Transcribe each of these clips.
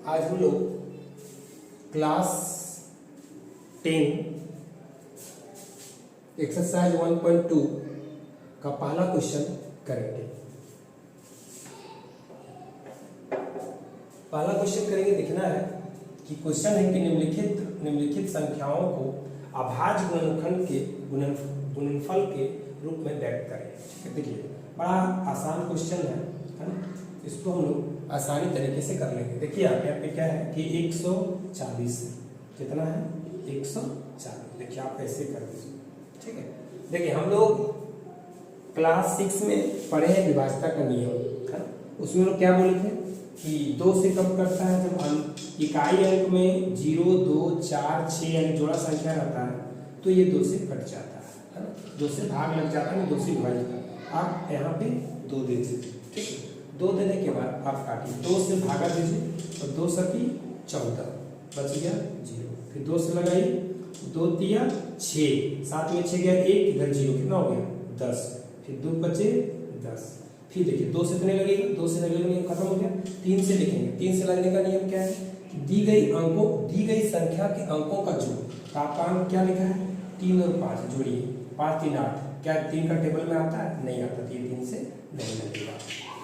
आज हम लोग क्लास 10 एक्सरसाइज 1.2 का पहला क्वेश्चन करेंगे। पहला क्वेश्चन करेंगे, देखना है कि क्वेश्चन है कि निम्नलिखित संख्याओं को अभाज्य गुणनखंड के गुणनफल के रूप में व्यक्त करें। ठीक है, देखिए बड़ा आसान क्वेश्चन है ना, इसको हम लोग आसानी तरीके से कर लेंगे। देखिए आप यहाँ पे क्या है कि 140 कितना है 140। देखिए आप कैसे कर दीजिए। ठीक है, देखिए हम लोग क्लास 6 में पढ़े हैं विभाज्यता का नियम है, उसमें लोग क्या बोले थे कि 2 से कम करता है जब इकाई अंक में 0, 2, 4, 6 यानी जोड़ा संख्या रहता है तो ये 2 से कट जाता है ना, 2 से भाग लग जाता है, 2 से विभाजित करता है। आप यहाँ पे 2 दे दीजिए। ठीक है, 2 देने के बाद आप काटिए, 2 से भागा दीजिए और 2 सकी 14 बच गया 0। फिर 2 से लगाइए, 2 तिया 6, 7 में 6 गया 1, इधर 0 कितना हो गया 10। फिर 2 बचे 10। फिर देखिए 2 से कितने लगेगा, 2 से लगने का नियम खत्म हो गया। 3 से लिखेंगे, 3 से लगने का नियम क्या है कि दी गई संख्या के अंकों का जोड़। तो आपका अंक क्या लिखा है 3 और 5 जोड़िए, 5 3 8। क्या 3 का टेबल में आता है, नहीं आता, 3 से नहीं लगेगा।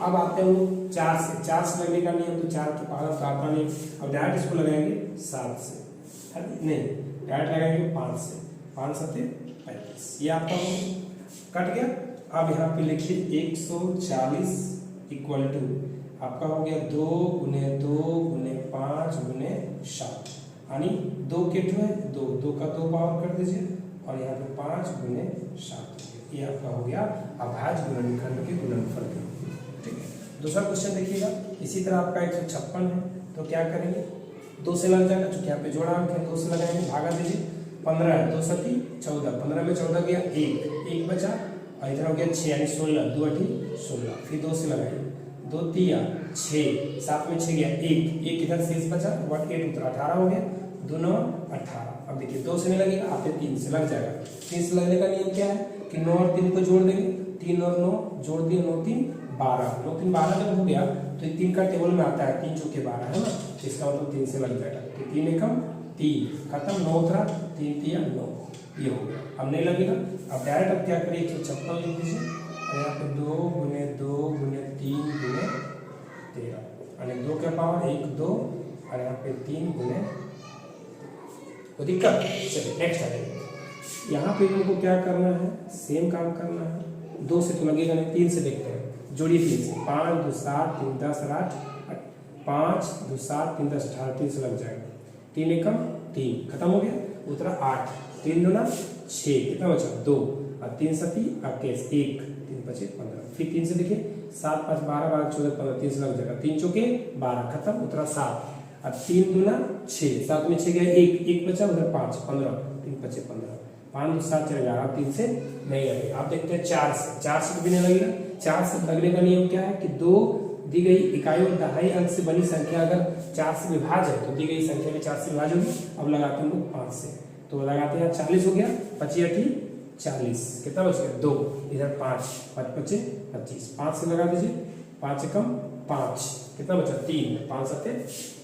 अब आते हैं लोग 4 से लगने का नियम, तो 4 के पावर का आता नहीं। अब डायरेक्ट इसको लगाएंगे 7 से, नहीं डायरेक्ट लगाएंगे 5 से, 5 7 35, ये आपका कट गया। अब यहाँ पे लिखिए 140 इक्वल टू आपका हो गया 2 गुने 2 गुने 5 गुने 7, यानी 2 के टू है 2 का 2 पावर कर दीजिए और यहाँ पे 5 गुने 7। ये आपका हो गया अभाज्य गुणनखंड के गुणनफल के। ठीक है, दूसरा क्वेश्चन देखिएगा, इसी तरह आपका 156 है तो क्या करेंगे 2 से लग जाएगा, चूंकि यहाँ पे जोड़ा अंक है 2 से लगाएंगे, भागा दीजिए। 15 है 2 सती 14, 15 में 14 गया 1 बचा और इधर हो गया 6 यानी 16, 2 8 16। फिर 2 से लगाइए, 2 तिया 6, 7 में 6 गया 1 इधर शेष बचा 8 उतरा 18 हो गया, 2 9 18। अब देखिए 2 से नहीं लगेगा, आप 3 से लग जाएगा। 3 से लगने का नियम क्या है कि 9 और 3 को जोड़ देंगे, 3 और 9 जोड़ दिए, 9 3 12, 9 3 12 जब हो गया तो 3 का टेबल में आता है 3 चौके 12 है ना, इसका मतलब 3 से लग जाएगा। तो 3 एकम 3 खत्म, 9 उतरा 3 तिया 9, ये हो गया। अब नहीं लगेगा, अब डायरेक्ट अब क्या करिए 156 लिख दीजिए और यहाँ पे 2 गुने 2 गुने 3 गुने 13, यानी 2 का पावर 1 2 और यहाँ पे 3 गुने। तो दिक्कत, चलिए नेक्स्ट आ जाइए। यहाँ पे इनको क्या करना है, सेम काम करना है। 2 से तो लगेगा नहीं, 3 से देखते हैं, जोड़िए 3 से, 5 2 7 3 10 8, 5 2 7 3 10 18, 3 से लग जाएगा। 3 एकम 3 खत्म हो गया, उतरा 8, 3 दूना 6 कितना बचा 2 और 3 सती 21 1, 3 बचे 15। फिर 3 से देखिए 7 5 12 12 14 15, 3 से लग जाएगा, 3 चौके 12 खत्म, उतरा 7 और 3 दूना 6, 7 में 6 गया 1 बचा, उधर 5 15, 3 बचे 15, 5 2 7 चलेगा। आप 3 से नहीं लगेगा। आप देखते हैं 4 से भी नहीं लगेगा। 4 से लगने का नियम क्या है कि 2 दी गई इकाई और दहाई अंक से बनी संख्या अगर 4 से विभाज्य है तो दी गई संख्या भी 4 से विभाज्य होगी। अब लगाते हैं हम लोग 5 से, तो लगाते हैं 40 हो गया, 25 40 कितना बच गया 2, इधर 5 5 बचे 25, 5 से लगा दीजिए, 5 एकम 5 कितना बचा 3, 5 7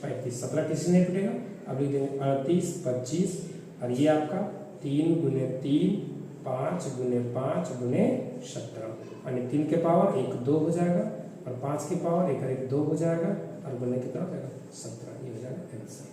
35, 17 किसी नहीं टूटेगा। अब लिख देंगे 38 25 और ये आपका 3 गुने 3 5 गुने 5 गुने 17, यानी 3 के पावर 1 2 हो जाएगा और 5 के पावर 1 2 हो जाएगा और गुने कितना हो जाएगा 17, ये हो जाएगा आंसर।